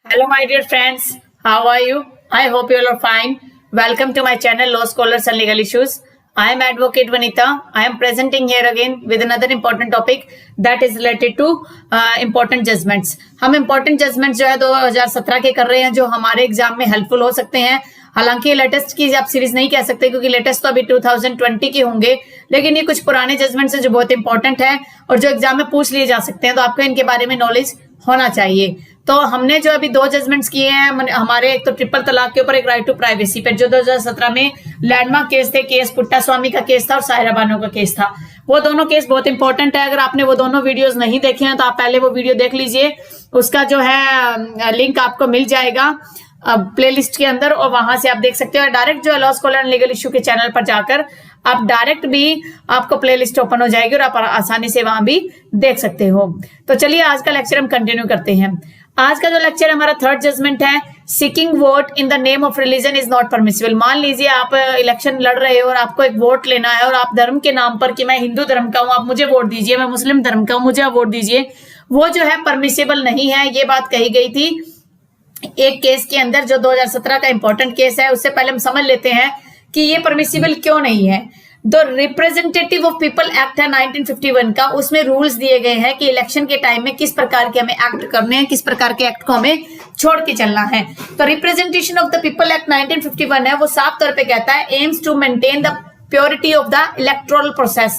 Hello, my dear friends. How are you? I hope you all are fine. Welcome to my channel, Law Scholars and Legal Issues. I am Advocate Vanita. I am presenting here again with another important topic that is related to important judgments. हम important judgments जो है 2017 के कर रहे हैं, जो हमारे exam में हेल्पफुल हो सकते हैं. हालांकि लेटेस्ट की आप सीरीज नहीं कह सकते क्योंकि लेटेस्ट तो अभी 2020 के होंगे, लेकिन ये कुछ पुराने जजमेंट्स हैं जो बहुत इंपॉर्टेंट है और जो एग्जाम में पूछ लिए जा सकते हैं, तो आपको इनके बारे में नॉलेज होना चाहिए. तो हमने जो अभी 2 जजमेंट्स किए हैं हमारे, एक तो ट्रिपल तलाक के ऊपर, एक राइट टू प्राइवेसी पे, जो 2017 में लैंडमार्क केस थे. केस पुट्टा स्वामी का केस था और सायरा बानो का केस था. वो दोनों केस बहुत इंपॉर्टेंट है. अगर आपने वो दोनों वीडियोस नहीं देखे हैं तो आप पहले वो वीडियो देख लीजिए. उसका जो है लिंक आपको मिल जाएगा प्लेलिस्ट के अंदर और वहां से आप देख सकते हो. डायरेक्ट जो है law scholar and legal issue के चैनल पर जाकर आप डायरेक्ट भी आपको प्लेलिस्ट ओपन हो जाएगी और आप आसानी से वहां भी देख सकते हो. तो चलिए आज का लेक्चर हम कंटिन्यू करते हैं. आज का जो लेक्चर हमारा थर्ड जजमेंट है, seeking vote in the name of religion is not permissible. मान लीजिए आप इलेक्शन लड़ रहे हो और आपको एक वोट लेना है और आप धर्म के नाम पर कि मैं हिंदू धर्म का हूं, आप मुझे वोट दीजिए, मैं मुस्लिम धर्म का हूं, मुझे आप वोट दीजिए, वो जो है परमिसिबल नहीं है. ये बात कही गई थी एक केस के अंदर जो 2017 का इंपॉर्टेंट केस है. उससे पहले हम समझ लेते हैं कि ये परमिसिबल क्यों नहीं है. जो रिप्रेजेंटेटिव ऑफ पीपल एक्ट है 1951 का, उसमें रूल्स दिए गए हैं कि इलेक्शन के टाइम में किस प्रकार के हमें एक्ट करने हैं, किस प्रकार के एक्ट को हमें छोड़ के चलना है. तो representation of the people act 1951 है, वो साफ तौर पे कहता है aims to maintain the purity of the electoral process.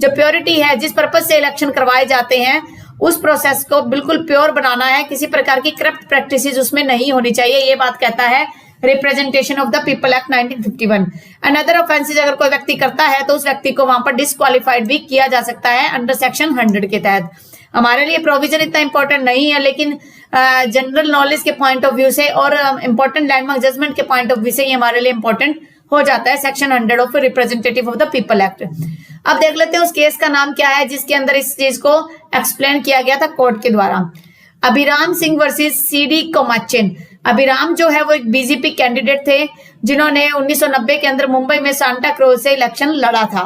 जो प्योरिटी है, जिस पर्पज से इलेक्शन करवाए जाते हैं, उस प्रोसेस को बिल्कुल प्योर बनाना है. किसी प्रकार की करप्ट प्रैक्टिसेस उसमें नहीं होनी चाहिए. ये बात कहता है representation of the people act 1951. Another offences अगर कोई व्यक्ति करता है तो उस व्यक्ति को वहां पर डिस्क्वालिफाइड भी किया जा सकता है अंडर सेक्शन 100 के तहत. हमारे लिए प्रोविजन इतना इंपॉर्टेंट नहीं है, लेकिन जनरल नॉलेज के पॉइंट ऑफ व्यू से और इंपॉर्टेंट लैंडमार्क जजमेंट के पॉइंट ऑफ व्यू से ये हमारे लिए इंपॉर्टेंट हो जाता है. Section 100 of representative of the people act. अब देख लेते हैं उस केस का नाम क्या है जिसके अंदर इस चीज को एक्सप्लेन किया गया था कोर्ट के द्वारा. अभिराम सिंह वर्सेस सीडी कोमाचिन. अभिराम जो है वो एक बीजेपी कैंडिडेट थे जिन्होंने 1990 के अंदर मुंबई में सांता क्रूज से इलेक्शन लड़ा था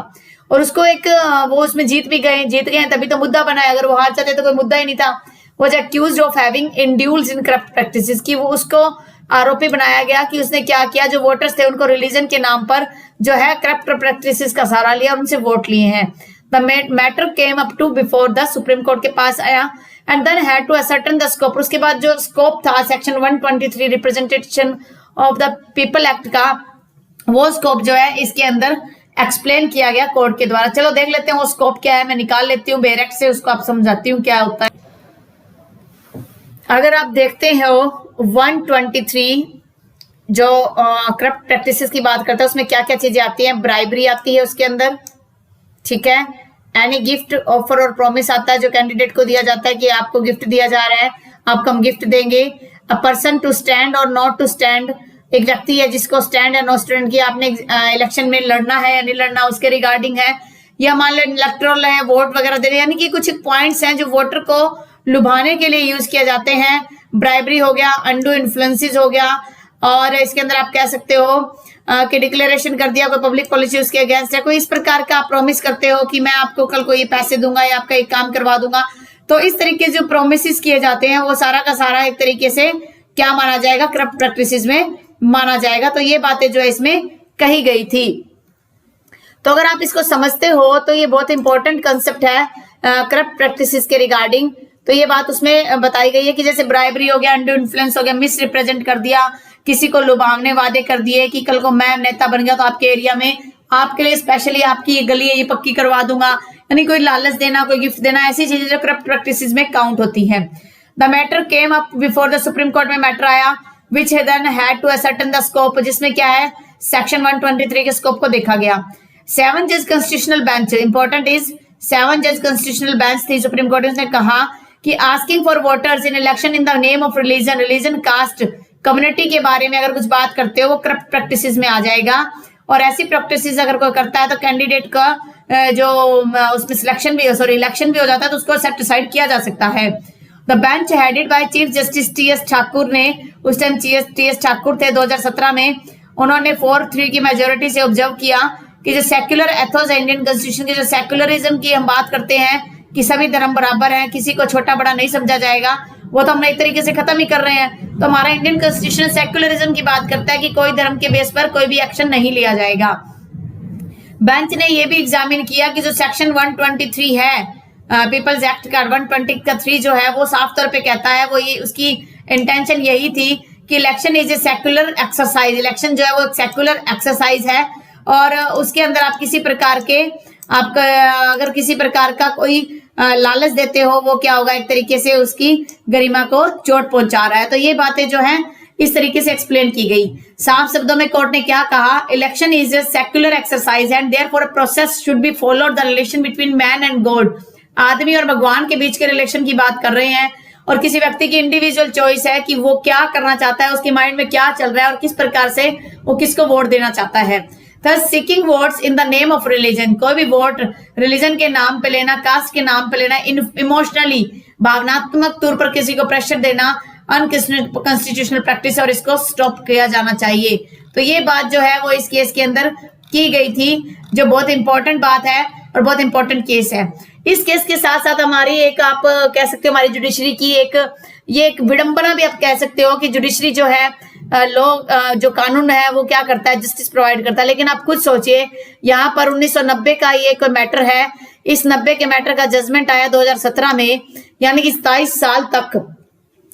और उसको एक वो उसमें जीत गए तभी तो मुद्दा बना है. अगर वो हार जाते तो कोई मुद्दा ही नहीं था. वो जो accused of having indulged in corrupt practices की, वो उसको आरोपी बनाया गया कि उसने क्या किया, जो वोटर्स थे उनको रिलीजन के नाम पर जो है करप्ट प्रैक्टिसेस का सहारा लिया और उनसे वोट लिए हैं. The matter came up to before the Supreme Court के पास आया and then had to ascertain the scope. उसके बाद जो स्कोप था section 123 representation of the people act का, वो स्कोप जो है इसके अंदर एक्सप्लेन किया गया कोर्ट के द्वारा. चलो देख लेते हैं वो स्कोप क्या है. मैं निकाल लेती हूँ बेरेक्ट से, उसको आप समझाती हूँ क्या होता है. अगर आप देखते हो 123 जो करप्ट प्रैक्टिसेस की बात करता है, उसमें क्या क्या चीजें आती हैं. ब्राइबरी आती है उसके अंदर, ठीक है. एनी गिफ्ट ऑफर और प्रॉमिस आता है जो कैंडिडेट को दिया जाता है कि आपको गिफ्ट दिया जा रहा है, आपको हम गिफ्ट देंगे. अ पर्सन टू स्टैंड और नॉट टू स्टैंड. एक व्यक्ति है जिसको स्टैंड या नो स्टैंड की, आपने इलेक्शन में लड़ना है या नहीं लड़ना उसके रिगार्डिंग है. या मान लो इलेक्टोरल है, वोट वगैरह देने, यानी कि कुछ पॉइंट्स हैं जो वोटर को लुभाने के लिए यूज किए जाते हैं. ब्राइबरी हो गया, अनडू इन्फ्लुएंसेस हो गया, और इसके अंदर आप कह सकते हो कि डिक्लेरेशन कर दिया कोई पब्लिक पॉलिसी उसके अगेंस्ट है. कोई इस प्रकार का आप प्रॉमिस करते हो कि मैं आपको कल को ये पैसे दूंगा या आपका एक काम करवा दूंगा. तो इस तरीके जो प्रोमिस किए जाते हैं वो सारा का सारा एक तरीके से क्या माना जाएगा, करप्ट प्रैक्टिसेस में माना जाएगा. तो ये बातें जो है इसमें कही गई थी. तो अगर आप इसको समझते हो तो ये बहुत इंपॉर्टेंट कंसेप्ट है करप्ट प्रैक्टिसेस के रिगार्डिंग. तो ये बात उसमें बताई गई है कि जैसे ब्राइबरी हो गया, अंडू इन्फ्लुएंस हो गया, मिस रिप्रेजेंट कर दिया, किसी को लुभावने वादे कर दिए कि कल को मैं नेता बन गया तो आपके एरिया में आपके लिए स्पेशली आपकी ये गली है ये पक्की करवा दूंगा, यानी कोई लालच देना, कोई गिफ्ट देना, ऐसी चीजें जो करप्ट प्रैक्टिसेस में काउंट होती हैं. The matter came up before the Supreme Court में मैटर आया which then had to ascertain the scope, जिसमें क्या है सेक्शन 123 के स्कोप को देखा गया. 7 जज कॉन्स्टिट्यूशनल बेंच, इंपॉर्टेंट इज 7 जज कॉन्स्टिट्यूशनल बेंच थी सुप्रीम कोर्ट. उसने कहा कि asking for voters in election in the name of religion caste community के बारे में अगर कुछ बात करते हो वो करप्ट प्रैक्टिसेस में आ जाएगा. और ऐसी प्रैक्टिसेस अगर कोई करता है तो कैंडिडेट का जो उसमें इलेक्शन भी हो जाता है तो उसको सेट डिसाइड किया जा सकता है. The bench headed by chief justice T.S.. Thakur ने, उस टाइम टी.एस. ठाकुर थे 2017 में, उन्होंने 4-3 की मेजोरिटी से ऑब्जर्व किया कि जो सेक्युलर एथोस है इंडियन कॉन्स्टिट्यूशन की, जो सेक्युलरिज्म की हम बात करते हैं कि सभी धर्म बराबर हैं, किसी को छोटा बड़ा नहीं समझा जाएगा, वो तो हम एक तरीके से खत्म ही कर रहे हैं। तो हमारा इंडियन कॉन्स्टिट्यूशन सेक्युलरिज्म की बात करता है कि कोई धर्म के बेस पर कोई भी एक्शन नहीं लिया जाएगा। बेंच ने ये भी एग्जामिन किया कि जो सेक्शन 123 है पीपल्स एक्ट का 123 जो है वो साफ तौर पे कहता है, वो ये उसकी इंटेंशन यही थी कि election is a secular exercise. Election जो है वो एक सेक्युलर एक्सरसाइज है और उसके अंदर आप किसी प्रकार के आपका अगर किसी प्रकार का कोई लालच देते हो वो क्या होगा, एक तरीके से उसकी गरिमा को चोट पहुंचा रहा है। तो ये बातें जो है इस तरीके से एक्सप्लेन की गई। साफ शब्दों में कोर्ट ने क्या कहा, election is a secular exercise and therefore a process should be followed the relation between man and God. आदमी और भगवान के बीच के रिलेशन की बात कर रहे हैं और किसी व्यक्ति की इंडिविजुअल चॉइस है कि वो क्या करना चाहता है, उसके माइंड में क्या चल रहा है और किस प्रकार से वो किसको वोट देना चाहता है। Thus, seeking votes in the name of religion, कोई भी वोट रिलीजन के नाम पे लेना, कास्ट के नाम पे लेना, इमोशनली भावनात्मक तौर पर किसी को प्रेशर देना अनकॉन्स्टिट्यूशनल प्रैक्टिस है और इसको स्टॉप किया जाना चाहिए। तो ये बात जो है वो इस केस के अंदर की गई थी, जो बहुत इंपॉर्टेंट बात है और बहुत इंपॉर्टेंट केस है। इस केस के साथ साथ हमारी एक आप कह सकते हो हमारी जुडिशरी की ये एक विडंबना भी आप कह सकते हो कि जुडिशरी जो है लोग जो कानून है वो क्या करता है, जस्टिस प्रोवाइड करता है। लेकिन आप खुद सोचिए, यहाँ पर 1990 का ये कोई मैटर है, इस 90 के मैटर का जजमेंट आया 2017 में, यानी कि 27 साल तक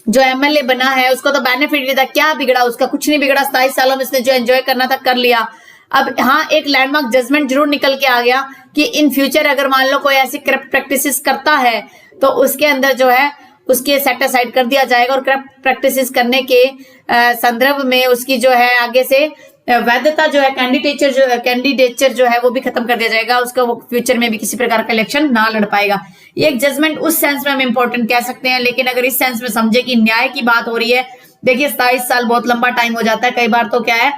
जो एमएलए बना है उसको तो बेनिफिट था, क्या बिगड़ा उसका, कुछ नहीं बिगड़ा। 27 सालों में इसने जो एंजॉय करना था कर लिया। अब हाँ, एक लैंडमार्क जजमेंट जरूर निकल के आ गया कि इन फ्यूचर अगर मान लो कोई ऐसी करप्ट प्रैक्टिसेस करता है तो उसके अंदर जो है उसके सेट असाइड कर दिया जाएगा और करप्ट प्रैक्टिसेस करने के संदर्भ में उसकी जो है आगे से वैधता जो है कैंडिडेचर जो है वो भी खत्म कर दिया जाएगा, उसका वो फ्यूचर में भी किसी प्रकार का इलेक्शन ना लड़ पाएगा। ये एक जजमेंट उस सेंस में हम इम्पोर्टेंट कह सकते हैं, लेकिन अगर इस सेंस में समझे कि न्याय की बात हो रही है, देखिए 27 साल बहुत लंबा टाइम हो जाता है। कई बार तो क्या है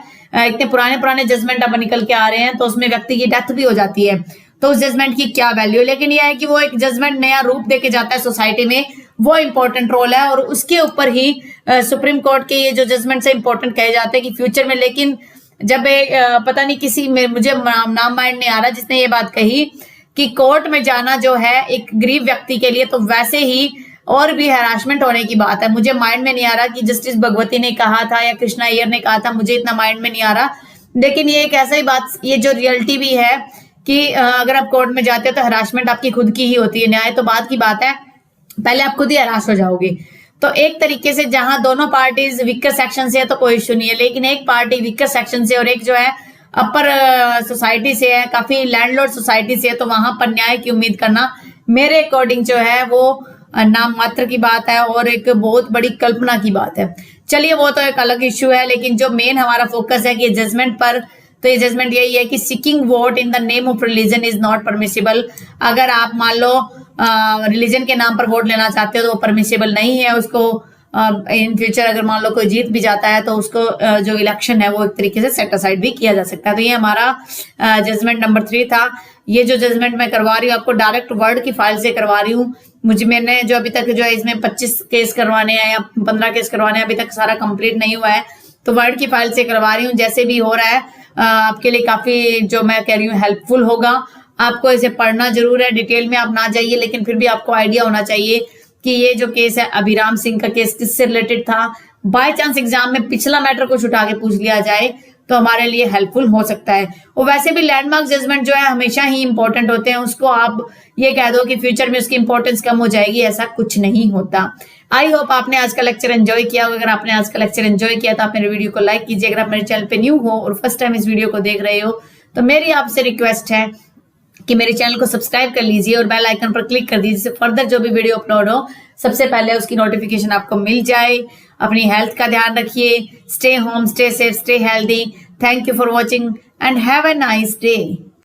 इतने पुराने जजमेंट अब निकल के आ रहे हैं तो उसमें व्यक्ति की डेथ भी हो जाती है, तो उस जजमेंट की क्या वैल्यू। लेकिन यह है कि वो एक जजमेंट नया रूप देके जाता है सोसाइटी में, वो इंपॉर्टेंट रोल है और उसके ऊपर ही सुप्रीम कोर्ट के ये जो जजमेंट से इंपॉर्टेंट कहे जाते हैं कि फ्यूचर में। लेकिन जब पता नहीं किसी में मुझे नाम माइंड नहीं आ रहा जिसने ये बात कही कि कोर्ट में जाना जो है एक गरीब व्यक्ति के लिए तो वैसे ही और भी हैरासमेंट होने की बात है। मुझे माइंड में नहीं आ रहा कि जस्टिस भगवती ने कहा था या कृष्णा अय्यर ने कहा था, मुझे इतना माइंड में नहीं आ रहा। लेकिन ये एक ऐसा ही बात, ये जो रियलिटी भी है कि अगर आप कोर्ट में जाते हो तो हरासमेंट आपकी खुद की ही होती है। न्याय तो बात की बात है, पहले आप खुद ही हरास हो जाओगे। तो एक तरीके से जहां दोनों पार्टीज वीकर सेक्शन से है तो कोई इश्यू नहीं है, लेकिन एक पार्टी वीकर सेक्शन से और एक जो है अपर सोसाइटी से है, काफी लैंडलॉर्ड सोसाइटी से है, तो वहां पर न्याय की उम्मीद करना मेरे अकॉर्डिंग जो है वो नाम मात्र की बात है और एक बहुत बड़ी कल्पना की बात है। चलिए वो तो एक अलग इश्यू है, लेकिन जो मेन हमारा फोकस है कि जजमेंट पर, तो ये जजमेंट यही है कि seeking vote in the name of religion is not permissible. अगर आप मान लो रिलीजन के नाम पर वोट लेना चाहते हो तो वो परमिसिबल नहीं है। उसको इन फ्यूचर अगर मान लो कोई जीत भी जाता है तो उसको जो इलेक्शन है वो एक तरीके से सेट असाइड भी किया जा सकता है। तो ये हमारा जजमेंट नंबर 3 था। ये जो जजमेंट मैं करवा रही हूँ आपको डायरेक्ट वर्ड की फाइल से करवा रही हूँ। मैंने जो अभी तक जो है इसमें 25 केस करवाने हैं या 15 केस करवाने हैं, अभी तक सारा कंप्लीट नहीं हुआ है, तो वर्ड की फाइल से करवा रही हूँ। जैसे भी हो रहा है आपके लिए काफी जो मैं कह रही हूँ हेल्पफुल होगा। आपको इसे पढ़ना जरूर है, डिटेल में आप ना जाइए, लेकिन फिर भी आपको आइडिया होना चाहिए कि ये जो केस है अभिराम सिंह का केस किससे रिलेटेड था। बाय चांस एग्जाम में पिछला मैटर कुछ उठा के पूछ लिया जाए तो हमारे लिए हेल्पफुल हो सकता है। और वैसे भी लैंडमार्क जजमेंट जो है हमेशा ही इंपॉर्टेंट होते हैं, उसको आप ये कह दो कि फ्यूचर में उसकी इंपॉर्टेंस कम हो जाएगी, ऐसा कुछ नहीं होता। आई होप आपने आज का लेक्चर एंजॉय किया। अगर आपने आज का लेक्चर एंजॉय किया तो आप मेरे वीडियो को लाइक कीजिए। अगर आप मेरे चैनल पे न्यू हो और फर्स्ट टाइम इस वीडियो को देख रहे हो तो मेरी आपसे रिक्वेस्ट है कि मेरे चैनल को सब्सक्राइब कर लीजिए और बेल आइकन पर क्लिक कर दीजिए, जिससे फर्दर जो भी वीडियो अपलोड हो सबसे पहले उसकी नोटिफिकेशन आपको मिल जाए। अपनी हेल्थ का ध्यान रखिए। Stay home, stay safe, stay healthy. Thank you for watching and have a nice day.